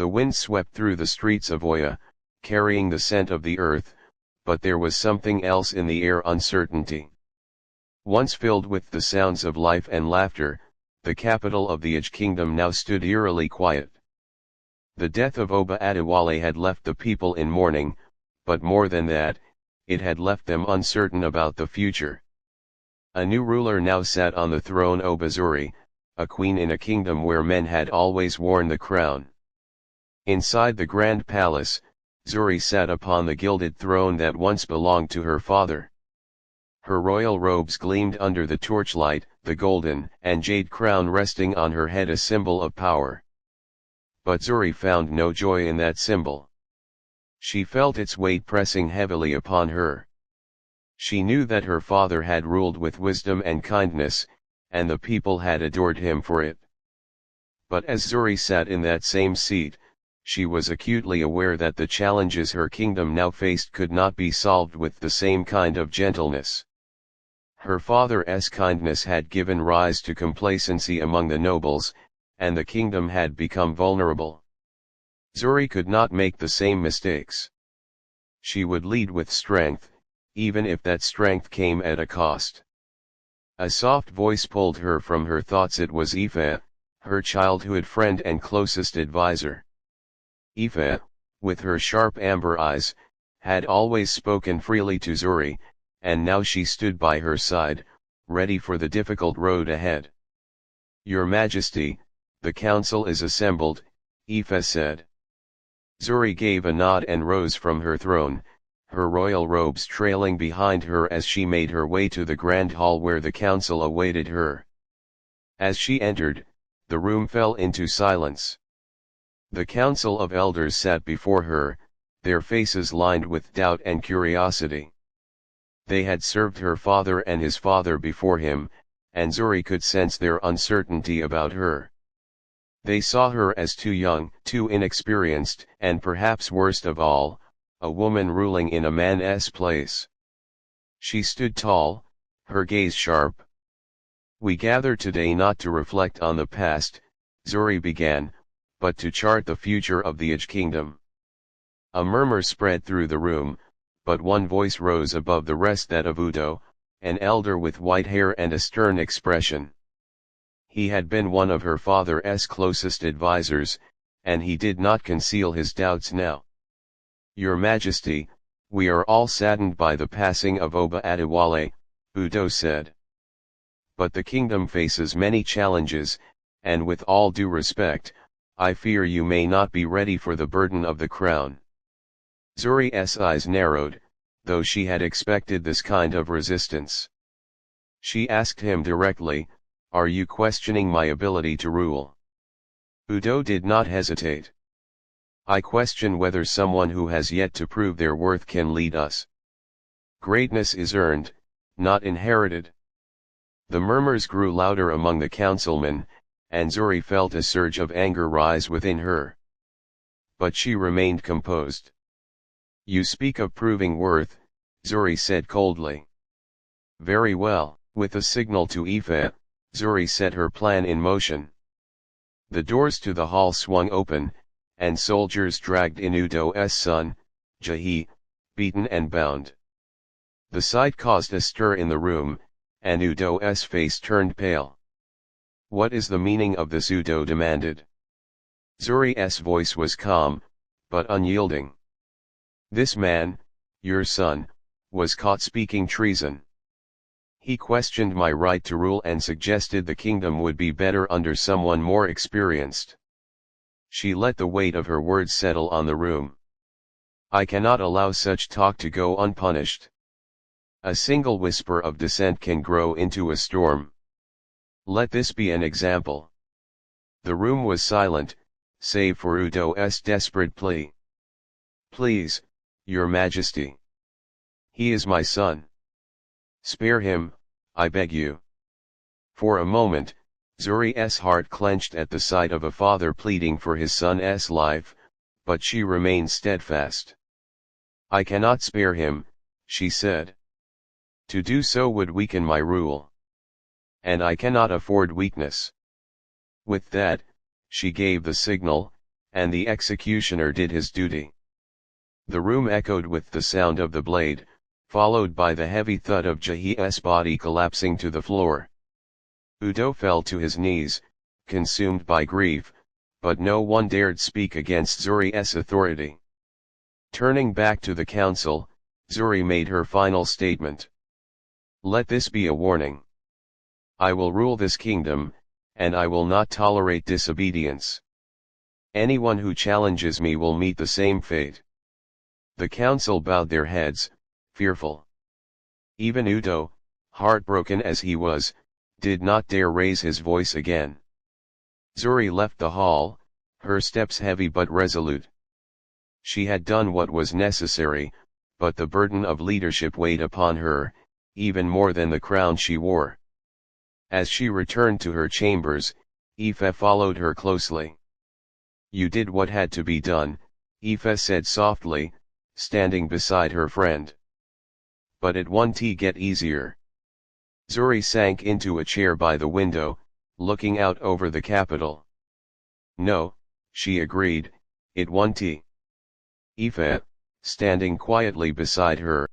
The wind swept through the streets of Oya, carrying the scent of the earth, but there was something else in the air: uncertainty. Once filled with the sounds of life and laughter, the capital of the Aj kingdom now stood eerily quiet. The death of Oba Adewale had left the people in mourning, but more than that, it had left them uncertain about the future. A new ruler now sat on the throne: Oba Zuri, a queen in a kingdom where men had always worn the crown. Inside the grand palace, Zuri sat upon the gilded throne that once belonged to her father. Her royal robes gleamed under the torchlight, the golden and jade crown resting on her head a symbol of power. But Zuri found no joy in that symbol. She felt its weight pressing heavily upon her. She knew that her father had ruled with wisdom and kindness, and the people had adored him for it. But as Zuri sat in that same seat, she was acutely aware that the challenges her kingdom now faced could not be solved with the same kind of gentleness. Her father's kindness had given rise to complacency among the nobles, and the kingdom had become vulnerable. Zuri could not make the same mistakes. She would lead with strength, even if that strength came at a cost. A soft voice pulled her from her thoughts. It was Ife, her childhood friend and closest advisor. Ife, with her sharp amber eyes, had always spoken freely to Zuri, and now she stood by her side, ready for the difficult road ahead. "Your Majesty, the council is assembled," Ife said. Zuri gave a nod and rose from her throne, her royal robes trailing behind her as she made her way to the grand hall where the council awaited her. As she entered, the room fell into silence. The council of elders sat before her, their faces lined with doubt and curiosity. They had served her father and his father before him, and Zuri could sense their uncertainty about her. They saw her as too young, too inexperienced, and perhaps worst of all, a woman ruling in a man's place. She stood tall, her gaze sharp. "We gather today not to reflect on the past," Zuri began, "but to chart the future of the Aj kingdom." A murmur spread through the room, but one voice rose above the rest: that of Udo, an elder with white hair and a stern expression. He had been one of her father's closest advisors, and he did not conceal his doubts now. "Your Majesty, we are all saddened by the passing of Oba Adewale," Udo said. "But the kingdom faces many challenges, and with all due respect, I fear you may not be ready for the burden of the crown." Zuri's eyes narrowed, though she had expected this kind of resistance. She asked him directly, "Are you questioning my ability to rule?" Udo did not hesitate. "I question whether someone who has yet to prove their worth can lead us. Greatness is earned, not inherited." The murmurs grew louder among the councilmen, and Zuri felt a surge of anger rise within her. But she remained composed. "You speak of proving worth," Zuri said coldly. "Very well." With a signal to Ife, Zuri set her plan in motion. The doors to the hall swung open, and soldiers dragged in Udo's son, Jahi, beaten and bound. The sight caused a stir in the room, and Udo's face turned pale. "What is the meaning of this?" Udo demanded. Zuri's voice was calm, but unyielding. "This man, your son, was caught speaking treason. He questioned my right to rule and suggested the kingdom would be better under someone more experienced." She let the weight of her words settle on the room. "I cannot allow such talk to go unpunished. A single whisper of dissent can grow into a storm. Let this be an example." The room was silent, save for Udo's desperate plea. "Please, Your Majesty. He is my son. Spare him, I beg you." For a moment, Zuri's heart clenched at the sight of a father pleading for his son's life, but she remained steadfast. "I cannot spare him," she said. "To do so would weaken my rule. And I cannot afford weakness." With that, she gave the signal, and the executioner did his duty. The room echoed with the sound of the blade, followed by the heavy thud of Jahi's body collapsing to the floor. Udo fell to his knees, consumed by grief, but no one dared speak against Zuri's authority. Turning back to the council, Zuri made her final statement. Let this be a warning. I will rule this kingdom, and I will not tolerate disobedience. Anyone who challenges me will meet the same fate. The council bowed their heads, fearful. Even Udo, heartbroken as he was, did not dare raise his voice again. Zuri left the hall, her steps heavy but resolute. She had done what was necessary, but the burden of leadership weighed upon her, even more than the crown she wore. As she returned to her chambers, Aoife followed her closely. You did what had to be done, Aoife said softly, standing beside her friend. But it won't get easier. Zuri sank into a chair by the window, looking out over the capital. No, she agreed, it won't. Aoife, standing quietly beside her,